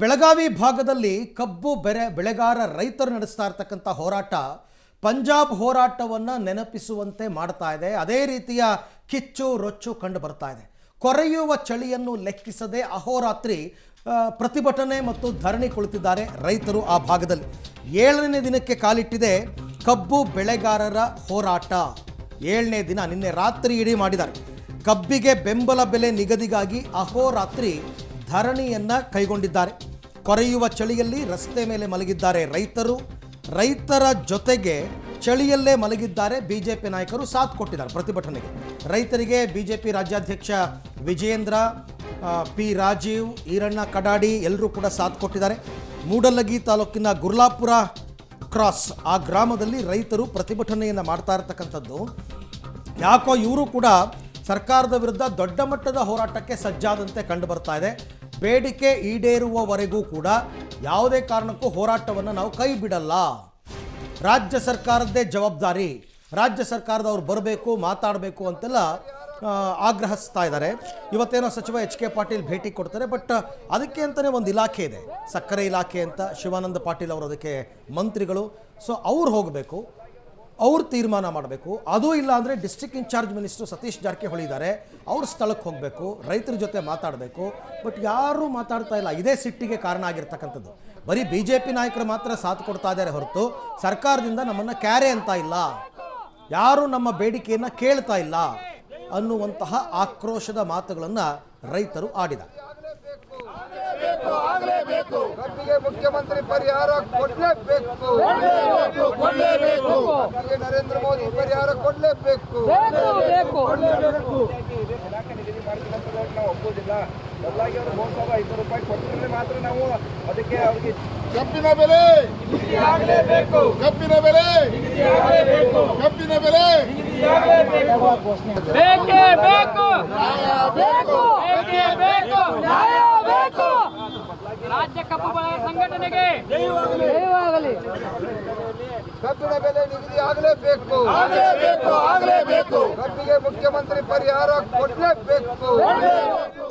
ಬೆಳಗಾವಿ ಭಾಗದಲ್ಲಿ ಕಬ್ಬು ಬೆಳೆಗಾರ ರೈತರು ನಡೆಸ್ತಾ ಇರತಕ್ಕಂಥ ಹೋರಾಟ ಪಂಜಾಬ್ ಹೋರಾಟವನ್ನು ನೆನಪಿಸುವಂತೆ ಮಾಡ್ತಾ ಇದೆ. ಅದೇ ರೀತಿಯ ಕಿಚ್ಚು ರೊಚ್ಚು ಕಂಡು ಬರ್ತಾ ಇದೆ. ಕೊರೆಯುವ ಚಳಿಯನ್ನು ಲೆಕ್ಕಿಸದೆ ಅಹೋರಾತ್ರಿ ಪ್ರತಿಭಟನೆ ಮತ್ತು ಧರಣಿ ಕುಳಿತಿದ್ದಾರೆ ರೈತರು. ಆ ಭಾಗದಲ್ಲಿ 7ನೇ ದಿನಕ್ಕೆ ಕಾಲಿಟ್ಟಿದೆ ಕಬ್ಬು ಬೆಳೆಗಾರರ ಹೋರಾಟ. 7ನೇ ದಿನ, ನಿನ್ನೆ ರಾತ್ರಿ ಇಡೀ ಮಾಡಿದ್ದಾರೆ. ಕಬ್ಬಿಗೆ ಬೆಂಬಲ ಬೆಲೆ ನಿಗದಿಗಾಗಿ ಅಹೋರಾತ್ರಿ ಧರಣಿಯನ್ನು ಕೈಗೊಂಡಿದ್ದಾರೆ. ಕೊರೆಯುವ ಚಳಿಯಲ್ಲಿ ರಸ್ತೆ ಮೇಲೆ ಮಲಗಿದ್ದಾರೆ ರೈತರು. ರೈತರ ಜೊತೆಗೆ ಚಳಿಯಲ್ಲೇ ಮಲಗಿದ್ದಾರೆ ಬಿಜೆಪಿ ನಾಯಕರು. ಸಾಥ್ ಕೊಟ್ಟಿದ್ದಾರೆ ಪ್ರತಿಭಟನೆಗೆ. ರೈತರಿಗೆ ಬಿಜೆಪಿ ರಾಜ್ಯಾಧ್ಯಕ್ಷ ವಿಜಯೇಂದ್ರ, ಪಿ ರಾಜೀವ್, ಈರಣ್ಣ ಕಡಾಡಿ ಎಲ್ಲರೂ ಕೂಡ ಸಾಥ್ ಕೊಟ್ಟಿದ್ದಾರೆ. ಮೂಡಲಗಿ ತಾಲೂಕಿನ ಗುರ್ಲಾಪುರ ಕ್ರಾಸ್ ಆ ಗ್ರಾಮದಲ್ಲಿ ರೈತರು ಪ್ರತಿಭಟನೆಯನ್ನು ಮಾಡ್ತಾ ಇರತಕ್ಕಂಥದ್ದು. ಯಾಕೋ ಇವರು ಕೂಡ ಸರ್ಕಾರದ ವಿರುದ್ಧ ದೊಡ್ಡ ಮಟ್ಟದ ಹೋರಾಟಕ್ಕೆ ಸಜ್ಜಾದಂತೆ ಕಂಡು ಬರ್ತಾ ಇದೆ. ಬೇಡಿಕೆ ಈಡೇರುವವರೆಗೂ ಕೂಡ ಯಾವುದೇ ಕಾರಣಕ್ಕೂ ಹೋರಾಟವನ್ನು ನಾವು ಕೈ ಬಿಡಲ್ಲ. ರಾಜ್ಯ ಸರ್ಕಾರದ್ದೇ ಜವಾಬ್ದಾರಿ, ರಾಜ್ಯ ಸರ್ಕಾರದವ್ರು ಬರಬೇಕು, ಮಾತಾಡಬೇಕು ಅಂತೆಲ್ಲ ಆಗ್ರಹಿಸ್ತಾ ಇದ್ದಾರೆ. ಇವತ್ತೇನೋ ಸಚಿವ ಎಚ್ ಕೆ ಪಾಟೀಲ್ ಭೇಟಿ ಕೊಡ್ತಾರೆ. ಬಟ್ ಅದಕ್ಕೆ ಅಂತಲೇ ಒಂದು ಇಲಾಖೆ ಇದೆ, ಸಕ್ಕರೆ ಇಲಾಖೆ ಅಂತ. ಶಿವಾನಂದ ಪಾಟೀಲ್ ಅವರು ಅದಕ್ಕೆ ಮಂತ್ರಿಗಳು. ಸೊ ಅವ್ರು ಹೋಗಬೇಕು, ಅವ್ರು ತೀರ್ಮಾನ ಮಾಡಬೇಕು. ಅದೂ ಇಲ್ಲ ಅಂದರೆ district incharge minister Satish Jarkiholi ಇದ್ದಾರೆ, ಅವ್ರ ಸ್ಥಳಕ್ಕೆ ಹೋಗಬೇಕು, ರೈತರ ಜೊತೆ ಮಾತಾಡಬೇಕು. ಬಟ್ ಯಾರೂ ಮಾತಾಡ್ತಾ ಇಲ್ಲ. ಇದೇ ಸಿಟ್ಟಿಗೆ ಕಾರಣ ಆಗಿರ್ತಕ್ಕಂಥದ್ದು. ಬರೀ ಬಿ ಜೆ ಪಿ ನಾಯಕರು ಮಾತ್ರ ಸಾಥ್ ಕೊಡ್ತಾ ಇದ್ದಾರೆ ಹೊರತು ಸರ್ಕಾರದಿಂದ ನಮ್ಮನ್ನು ಕ್ಯಾರೆ ಅಂತ ಇಲ್ಲ, ಯಾರೂ ನಮ್ಮ ಬೇಡಿಕೆಯನ್ನು ಕೇಳ್ತಾ ಇಲ್ಲ ಅನ್ನುವಂತಹ ಆಕ್ರೋಶದ ಮಾತುಗಳನ್ನು ರೈತರು ಆಡಿದ್ದಾರೆ. ಕಬ್ಬಿಗೆ ಮುಖ್ಯಮಂತ್ರಿ ಪರಿಹಾರ ಕೊಡಲೇಬೇಕು. ಕಬ್ಬಿಗೆ ನರೇಂದ್ರ ಮೋದಿ ಪರಿಹಾರ ಕೊಡಲೇಬೇಕು. ನಾವು ಒಪ್ಪುವುದಿಲ್ಲ. ಬದಲಾಗಿ ಅವರು 3,500 ರೂಪಾಯಿ ಕೊಟ್ಟರೆ ಮಾತ್ರ ನಾವು ಅದಕ್ಕೆ ಅವರಿಗೆ ಕಬ್ಬಿನ ಬೆಲೆ ಆಗಲೇಬೇಕು. ಕಬ್ಬಿನ ಬೆಲೆ ಕಬ್ಬಿನ ಬೆಲೆ ಬೇಕೇ ಬೇಕು. ಬೇಕೇ ಬೇಕು. ನ್ಯಾಯ ಬೇಕು. ರಾಜ್ಯ ಕಬ್ಬು ಬೆಳೆಗಾರರ ಸಂಘಟನೆಗೆ ಜಯವಾಗಲಿ. ಕಬ್ಬಿನ ಬೆಲೆ ನಿಗದಿ ಆಗಲೇಬೇಕು. ಆಗಲೇಬೇಕು. ಕಬ್ಬಿಗೆ ಮುಖ್ಯಮಂತ್ರಿ ಪರಿಹಾರ ಕೊಡಲೇಬೇಕು.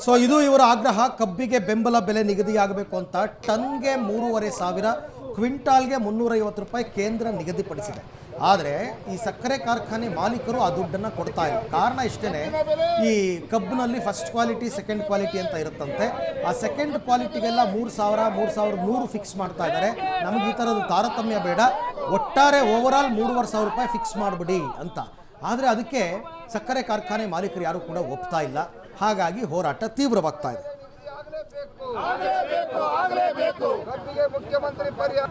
ಸೊ ಇದು ಇವರ ಆಗ್ರಹ. ಕಬ್ಬಿಗೆ ಬೆಂಬಲ ಬೆಲೆ ನಿಗದಿಯಾಗಬೇಕು ಅಂತ. ಟನ್ಗೆ 3,500, ಕ್ವಿಂಟಾಲ್ಗೆ 350 ರೂಪಾಯಿ ಕೇಂದ್ರ ನಿಗದಿಪಡಿಸಿದೆ. ಆದರೆ ಈ ಸಕ್ಕರೆ ಕಾರ್ಖಾನೆ ಮಾಲೀಕರು ಆ ದುಡ್ಡನ್ನು ಕೊಡ್ತಾ ಇಲ್ಲ. ಕಾರಣ ಇಷ್ಟೇ, ಈ ಕಬ್ಬಿನಲ್ಲಿ ಫಸ್ಟ್ ಕ್ವಾಲಿಟಿ, ಸೆಕೆಂಡ್ ಕ್ವಾಲಿಟಿ ಅಂತ ಇರುತ್ತಂತೆ. ಆ ಸೆಕೆಂಡ್ ಕ್ವಾಲಿಟಿಗೆಲ್ಲ 3,000, 3,100 ಫಿಕ್ಸ್ ಮಾಡ್ತಾ ಇದ್ದಾರೆ. ನಮಗೆ ಈ ಥರದ ತಾರತಮ್ಯ ಬೇಡ, ಒಟ್ಟಾರೆ ಓವರಾಲ್ 3,500 ರೂಪಾಯಿ ಫಿಕ್ಸ್ ಮಾಡಿಬಿಡಿ ಅಂತ. ಆದರೆ ಅದಕ್ಕೆ ಸಕ್ಕರೆ ಕಾರ್ಖಾನೆ ಮಾಲೀಕರು ಯಾರು ಕೂಡ ಒಪ್ತಾ ಇಲ್ಲ. ಹಾಗಾಗಿ ಹೋರಾಟ ತೀವ್ರವಾಗ್ತಾ ಇದೆ. ಕಬ್ಬಿಗೆ ಮುಖ್ಯಮಂತ್ರಿ ಪರಿಹಾರ